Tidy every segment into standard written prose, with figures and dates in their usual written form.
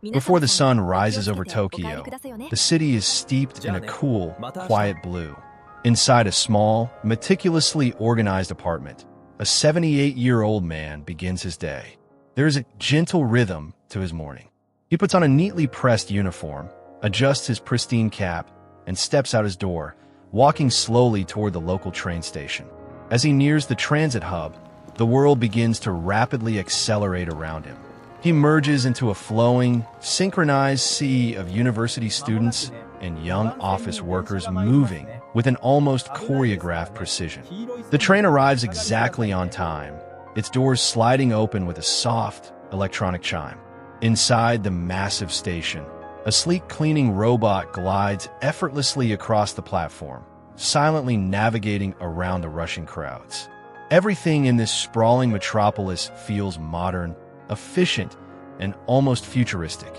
Before the sun rises over Tokyo, the city is steeped in a cool, quiet blue. Inside a small, meticulously organized apartment, a 78-year-old man begins his day. There is a gentle rhythm to his morning. He puts on a neatly pressed uniform, adjusts his pristine cap, and steps out his door, walking slowly toward the local train station. As he nears the transit hub, the world begins to rapidly accelerate around him. He merges into a flowing, synchronized sea of university students and young office workers moving with an almost choreographed precision. The train arrives exactly on time, its doors sliding open with a soft, electronic chime. Inside the massive station, a sleek cleaning robot glides effortlessly across the platform, silently navigating around the rushing crowds. Everything in this sprawling metropolis feels modern, efficient, and almost futuristic.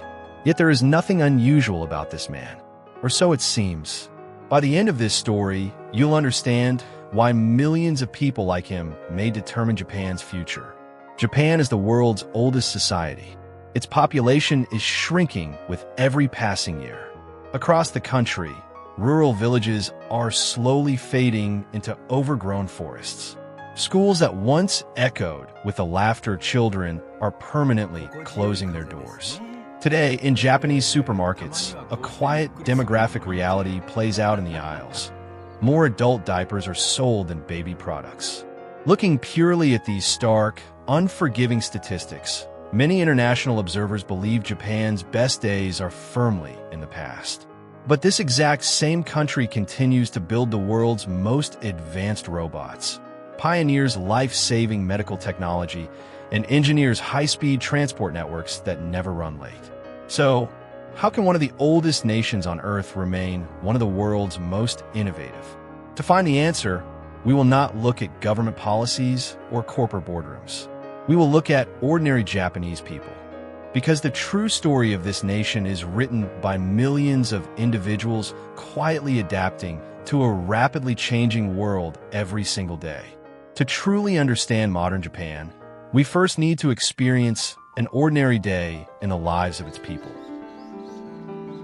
Yet there is nothing unusual about this man, or so it seems. By the end of this story, you'll understand why millions of people like him may determine Japan's future. Japan is the world's oldest society. Its population is shrinking with every passing year. Across the country, rural villages are slowly fading into overgrown forests. Schools that once echoed with the laughter of children are permanently closing their doors. Today, in Japanese supermarkets, a quiet demographic reality plays out in the aisles. More adult diapers are sold than baby products. Looking purely at these stark, unforgiving statistics, many international observers believe Japan's best days are firmly in the past. But this exact same country continues to build the world's most advanced robots, pioneers life-saving medical technology, and engineers high-speed transport networks that never run late. So, how can one of the oldest nations on Earth remain one of the world's most innovative? To find the answer, we will not look at government policies or corporate boardrooms. We will look at ordinary Japanese people. Because the true story of this nation is written by millions of individuals quietly adapting to a rapidly changing world every single day. To truly understand modern Japan, we first need to experience an ordinary day in the lives of its people.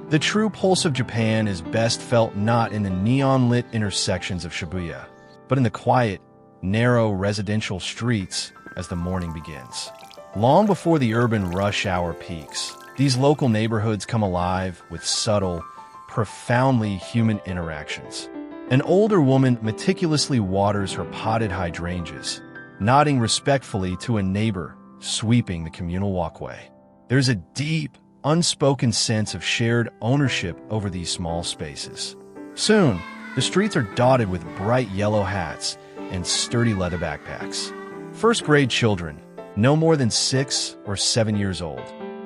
The true pulse of Japan is best felt not in the neon-lit intersections of Shibuya, but in the quiet, narrow residential streets as the morning begins. Long before the urban rush hour peaks, these local neighborhoods come alive with subtle, profoundly human interactions. An older woman meticulously waters her potted hydrangeas, nodding respectfully to a neighbor sweeping the communal walkway. There's a deep, unspoken sense of shared ownership over these small spaces. Soon, the streets are dotted with bright yellow hats and sturdy leather backpacks. First-grade children, no more than 6 or 7 years old,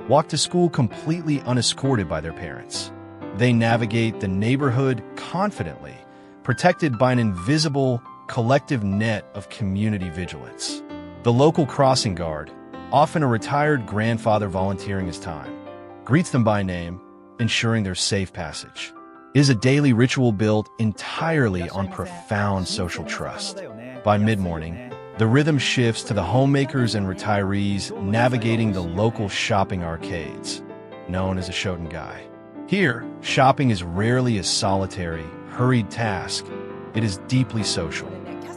walk to school completely unescorted by their parents. They navigate the neighborhood confidently, protected by an invisible, collective net of community vigilance. The local crossing guard, often a retired grandfather volunteering his time, greets them by name, ensuring their safe passage. It is a daily ritual built entirely on profound social trust. By mid-morning, the rhythm shifts to the homemakers and retirees navigating the local shopping arcades, known as a Shotengai. Here, shopping is rarely a solitary, hurried task. It is deeply social.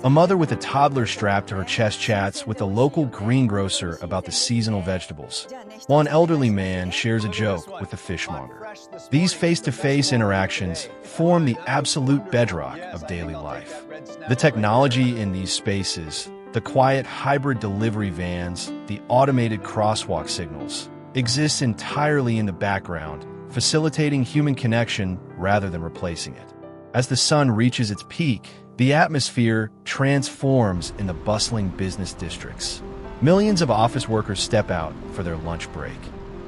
A mother with a toddler strapped to her chest chats with a local greengrocer about the seasonal vegetables, while an elderly man shares a joke with the fishmonger. These face-to-face interactions form the absolute bedrock of daily life. The technology in these spaces, the quiet hybrid delivery vans, the automated crosswalk signals, exists entirely in the background, facilitating human connection rather than replacing it. As the sun reaches its peak, the atmosphere transforms in the bustling business districts. Millions of office workers step out for their lunch break.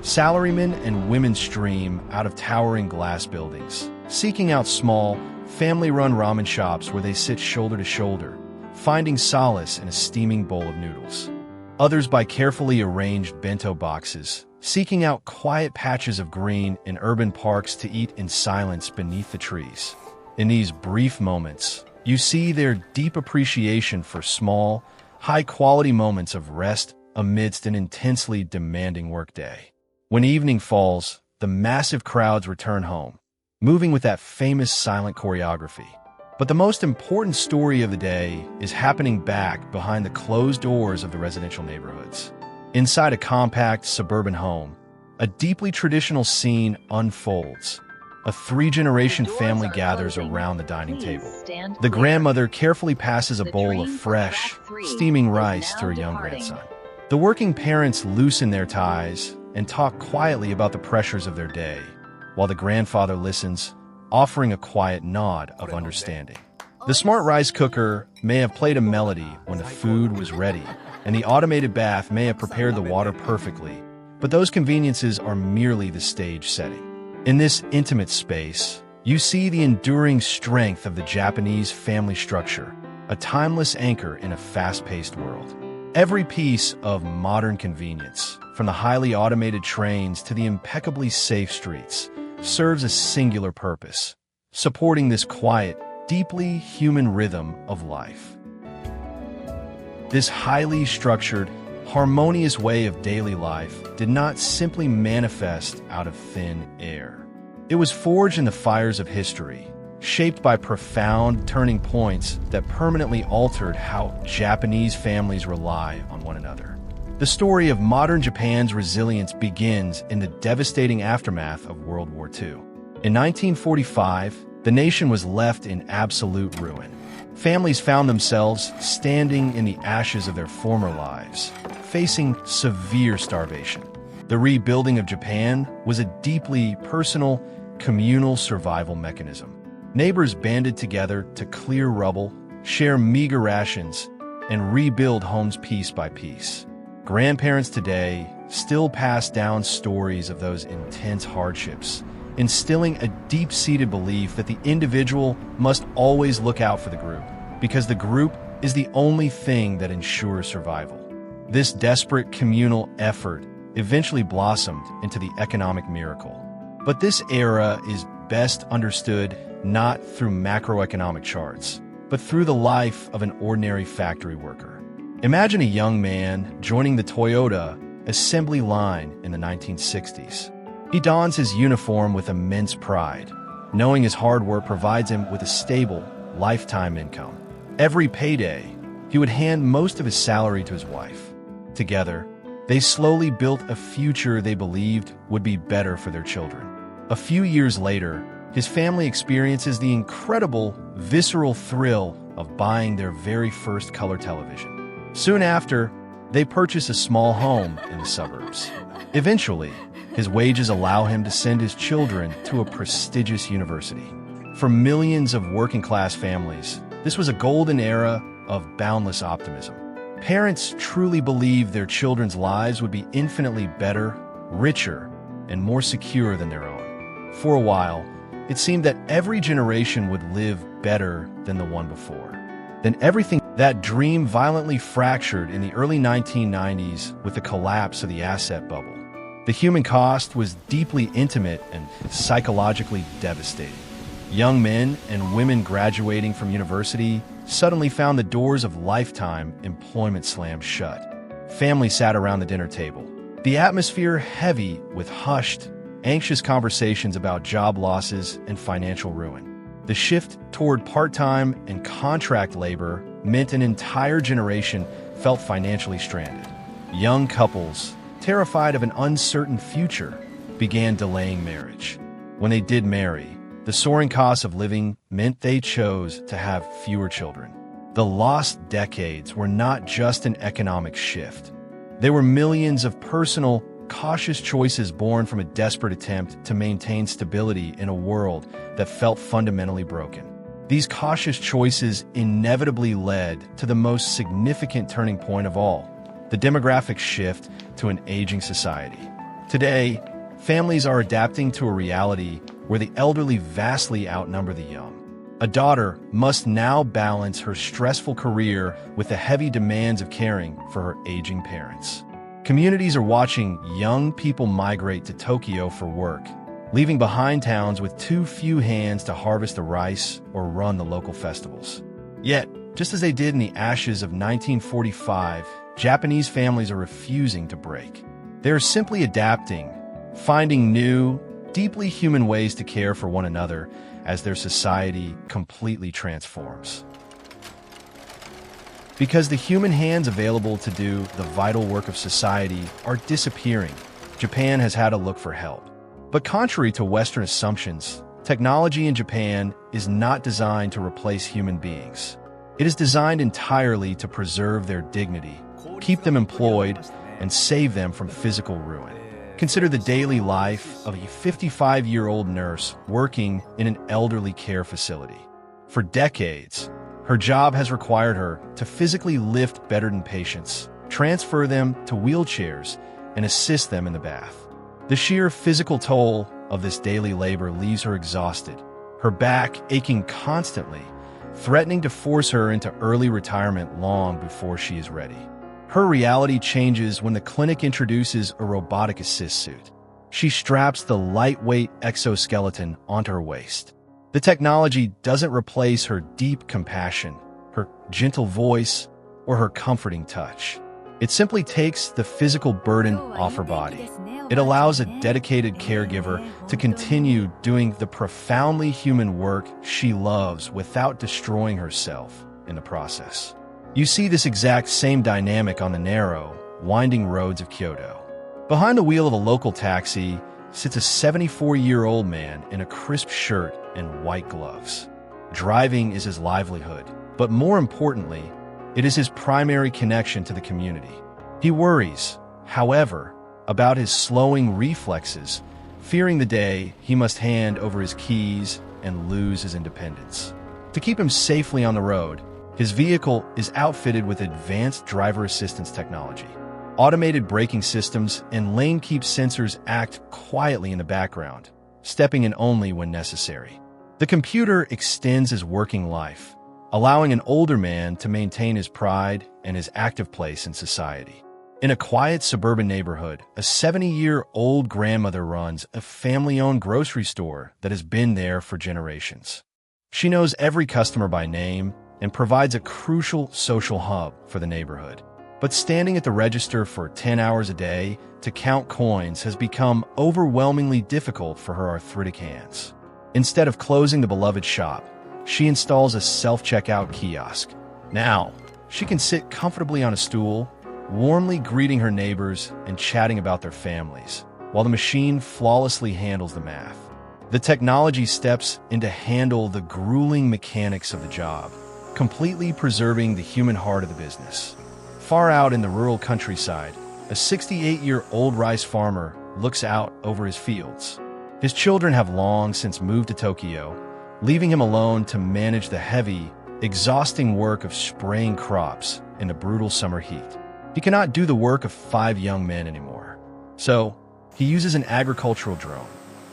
Salarymen and women stream out of towering glass buildings, seeking out small, family-run ramen shops where they sit shoulder to shoulder, finding solace in a steaming bowl of noodles. Others buy carefully arranged bento boxes, seeking out quiet patches of green in urban parks to eat in silence beneath the trees. In these brief moments, you see their deep appreciation for small, high-quality moments of rest amidst an intensely demanding workday. When evening falls, the massive crowds return home, moving with that famous silent choreography. But the most important story of the day is happening back behind the closed doors of the residential neighborhoods. Inside a compact suburban home, a deeply traditional scene unfolds. A three-generation family gathers around the dining table. The grandmother carefully passes a bowl of fresh, steaming rice to her young grandson. The working parents loosen their ties and talk quietly about the pressures of their day, while the grandfather listens, offering a quiet nod of understanding. The smart rice cooker may have played a melody when the food was ready, and the automated bath may have prepared the water perfectly, but those conveniences are merely the stage setting. In this intimate space, you see the enduring strength of the Japanese family structure, a timeless anchor in a fast-paced world. Every piece of modern convenience, from the highly automated trains to the impeccably safe streets, serves a singular purpose, supporting this quiet, deeply human rhythm of life. This highly structured, harmonious way of daily life did not simply manifest out of thin air. It was forged in the fires of history, shaped by profound turning points that permanently altered how Japanese families rely on one another. The story of modern Japan's resilience begins in the devastating aftermath of World War II. In 1945, the nation was left in absolute ruin. Families found themselves standing in the ashes of their former lives, facing severe starvation. The rebuilding of Japan was a deeply personal, communal survival mechanism. Neighbors banded together to clear rubble, share meager rations, and rebuild homes piece by piece. Grandparents today still pass down stories of those intense hardships, instilling a deep-seated belief that the individual must always look out for the group, because the group is the only thing that ensures survival. This desperate communal effort eventually blossomed into the economic miracle. But this era is best understood not through macroeconomic charts, but through the life of an ordinary factory worker. Imagine a young man joining the Toyota assembly line in the 1960s. He dons his uniform with immense pride, knowing his hard work provides him with a stable, lifetime income. Every payday, he would hand most of his salary to his wife. Together, they slowly built a future they believed would be better for their children. A few years later, his family experiences the incredible, visceral thrill of buying their very first color television. Soon after, they purchase a small home in the suburbs. Eventually, his wages allow him to send his children to a prestigious university. For millions of working-class families, this was a golden era of boundless optimism. Parents truly believed their children's lives would be infinitely better, richer, and more secure than their own. For a while, it seemed that every generation would live better than the one before. Then everything that dream violently fractured in the early 1990s with the collapse of the asset bubble. The human cost was deeply intimate and psychologically devastating. Young men and women graduating from university suddenly found the doors of lifetime employment slammed shut. Families sat around the dinner table, the atmosphere heavy with hushed, anxious conversations about job losses and financial ruin. The shift toward part-time and contract labor meant an entire generation felt financially stranded. Young couples, terrified of an uncertain future, began delaying marriage. When they did marry, the soaring cost of living meant they chose to have fewer children. The lost decades were not just an economic shift. They were millions of personal, cautious choices born from a desperate attempt to maintain stability in a world that felt fundamentally broken. These cautious choices inevitably led to the most significant turning point of all, the demographic shift to an aging society. Today, families are adapting to a reality where the elderly vastly outnumber the young. A daughter must now balance her stressful career with the heavy demands of caring for her aging parents. Communities are watching young people migrate to Tokyo for work, leaving behind towns with too few hands to harvest the rice or run the local festivals. Yet, just as they did in the ashes of 1945, Japanese families are refusing to break. They are simply adapting, finding new, deeply human ways to care for one another as their society completely transforms. Because the human hands available to do the vital work of society are disappearing, Japan has had to look for help. But contrary to Western assumptions, technology in Japan is not designed to replace human beings. It is designed entirely to preserve their dignity, keep them employed, and save them from physical ruin. Consider the daily life of a 55-year-old nurse working in an elderly care facility. For decades, her job has required her to physically lift bedridden patients, transfer them to wheelchairs, and assist them in the bath. The sheer physical toll of this daily labor leaves her exhausted, her back aching constantly, threatening to force her into early retirement long before she is ready. Her reality changes when the clinic introduces a robotic assist suit. She straps the lightweight exoskeleton onto her waist. The technology doesn't replace her deep compassion, her gentle voice, or her comforting touch. It simply takes the physical burden off her body. It allows a dedicated caregiver to continue doing the profoundly human work she loves without destroying herself in the process. You see this exact same dynamic on the narrow, winding roads of Kyoto. Behind the wheel of a local taxi sits a 74-year-old man in a crisp shirt and white gloves. Driving is his livelihood, but more importantly, it is his primary connection to the community. He worries, however, about his slowing reflexes, fearing the day he must hand over his keys and lose his independence. To keep him safely on the road, his vehicle is outfitted with advanced driver assistance technology. Automated braking systems and lane keep sensors act quietly in the background, stepping in only when necessary. The computer extends his working life, allowing an older man to maintain his pride and his active place in society. In a quiet suburban neighborhood, a 70-year-old grandmother runs a family-owned grocery store that has been there for generations. She knows every customer by name and provides a crucial social hub for the neighborhood. But standing at the register for 10 hours a day to count coins has become overwhelmingly difficult for her arthritic hands. Instead of closing the beloved shop, she installs a self-checkout kiosk. Now, she can sit comfortably on a stool, warmly greeting her neighbors and chatting about their families, while the machine flawlessly handles the math. The technology steps in to handle the grueling mechanics of the job, completely preserving the human heart of the business. Far out in the rural countryside, a 68-year-old rice farmer looks out over his fields. His children have long since moved to Tokyo, leaving him alone to manage the heavy, exhausting work of spraying crops in the brutal summer heat. He cannot do the work of 5 young men anymore. So, he uses an agricultural drone.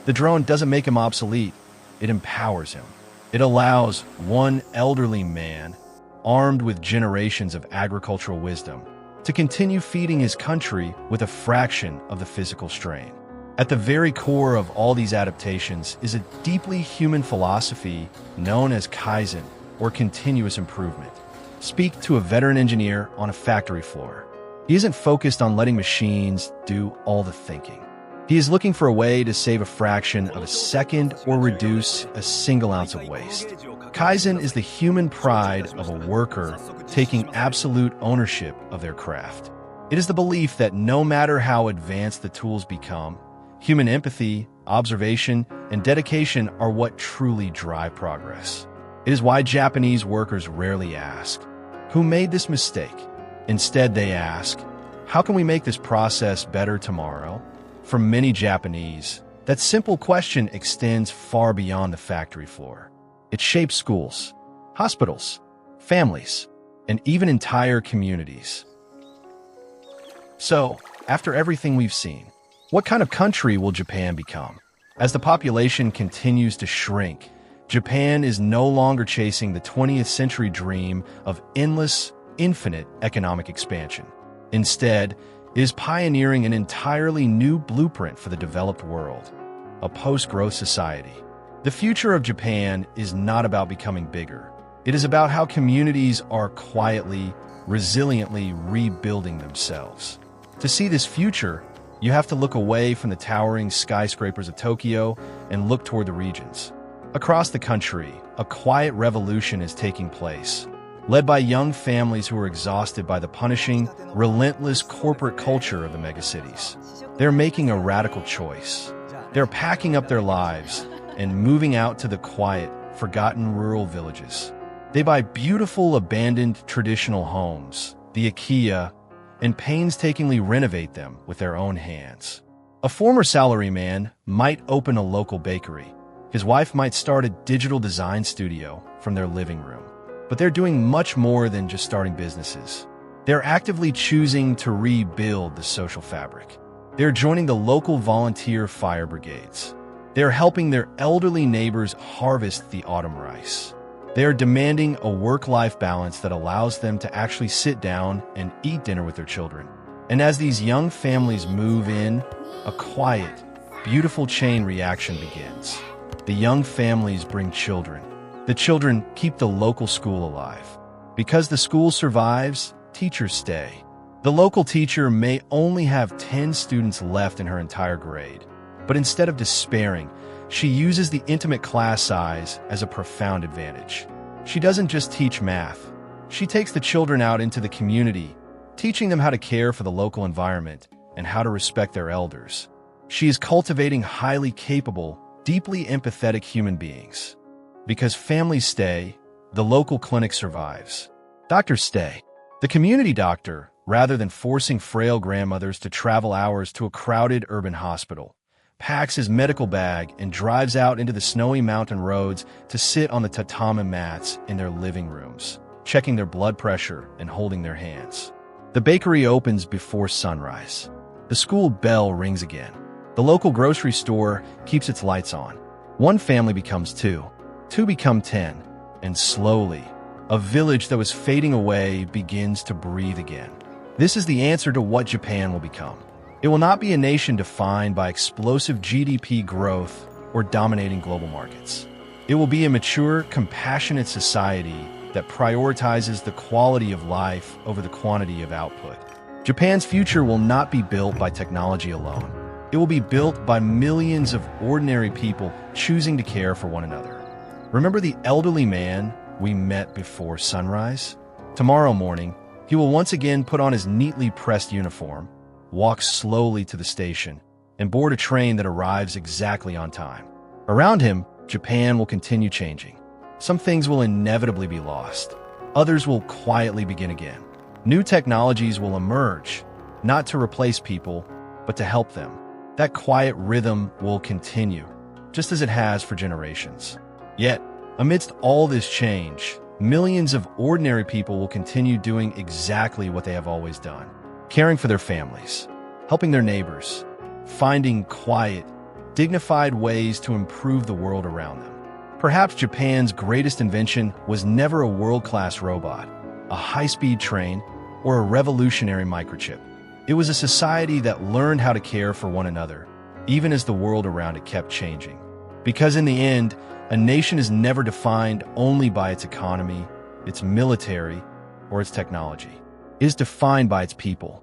The drone doesn't make him obsolete, it empowers him. It allows one elderly man, armed with generations of agricultural wisdom, to continue feeding his country with a fraction of the physical strain. At the very core of all these adaptations is a deeply human philosophy known as Kaizen, or continuous improvement. Speak to a veteran engineer on a factory floor. He isn't focused on letting machines do all the thinking. He is looking for a way to save a fraction of a second or reduce a single ounce of waste. Kaizen is the human pride of a worker taking absolute ownership of their craft. It is the belief that no matter how advanced the tools become, human empathy, observation, and dedication are what truly drive progress. It is why Japanese workers rarely ask, "Who made this mistake?" Instead, they ask, "How can we make this process better tomorrow?" For many Japanese, that simple question extends far beyond the factory floor. It shapes schools, hospitals, families, and even entire communities. So, after everything we've seen, what kind of country will Japan become? As the population continues to shrink, Japan is no longer chasing the 20th century dream of endless, infinite economic expansion. Instead, it is pioneering an entirely new blueprint for the developed world, a post-growth society. The future of Japan is not about becoming bigger. It is about how communities are quietly, resiliently rebuilding themselves. To see this future, You have to look away from the towering skyscrapers of Tokyo and look toward the regions. Across the country, a quiet revolution is taking place, led by young families who are exhausted by the punishing, relentless corporate culture of the megacities. They're making a radical choice. They're packing up their lives and moving out to the quiet, forgotten rural villages. They buy beautiful, abandoned traditional homes, the IKEA, and painstakingly renovate them with their own hands. A former salaryman might open a local bakery. His wife might start a digital design studio from their living room. But they're doing much more than just starting businesses. They're actively choosing to rebuild the social fabric. They're joining the local volunteer fire brigades. They're helping their elderly neighbors harvest the autumn rice. They are demanding a work-life balance that allows them to actually sit down and eat dinner with their children. And as these young families move in, a quiet, beautiful chain reaction begins. The young families bring children. The children keep the local school alive. Because the school survives, teachers stay. The local teacher may only have 10 students left in her entire grade, but instead of despairing, she uses the intimate class size as a profound advantage. She doesn't just teach math. She takes the children out into the community, teaching them how to care for the local environment and how to respect their elders. She is cultivating highly capable, deeply empathetic human beings. Because families stay, the local clinic survives. Doctors stay. The community doctor, rather than forcing frail grandmothers to travel hours to a crowded urban hospital, packs his medical bag and drives out into the snowy mountain roads to sit on the tatami mats in their living rooms, checking their blood pressure and holding their hands. The bakery opens before sunrise. The school bell rings again. The local grocery store keeps its lights on. One family becomes two become 10, and slowly, a village that was fading away begins to breathe again. This is the answer to what Japan will become. It will not be a nation defined by explosive GDP growth or dominating global markets. It will be a mature, compassionate society that prioritizes the quality of life over the quantity of output. Japan's future will not be built by technology alone. It will be built by millions of ordinary people choosing to care for one another. Remember the elderly man we met before sunrise? Tomorrow morning, he will once again put on his neatly pressed uniform, walk slowly to the station, and board a train that arrives exactly on time. Around him, Japan will continue changing. Some things will inevitably be lost. Others will quietly begin again. New technologies will emerge, not to replace people, but to help them. That quiet rhythm will continue, just as it has for generations. Yet, amidst all this change, millions of ordinary people will continue doing exactly what they have always done. Caring for their families, helping their neighbors, finding quiet, dignified ways to improve the world around them. Perhaps Japan's greatest invention was never a world-class robot, a high-speed train, or a revolutionary microchip. It was a society that learned how to care for one another, even as the world around it kept changing. Because in the end, a nation is never defined only by its economy, its military, or its technology. It is defined by its people.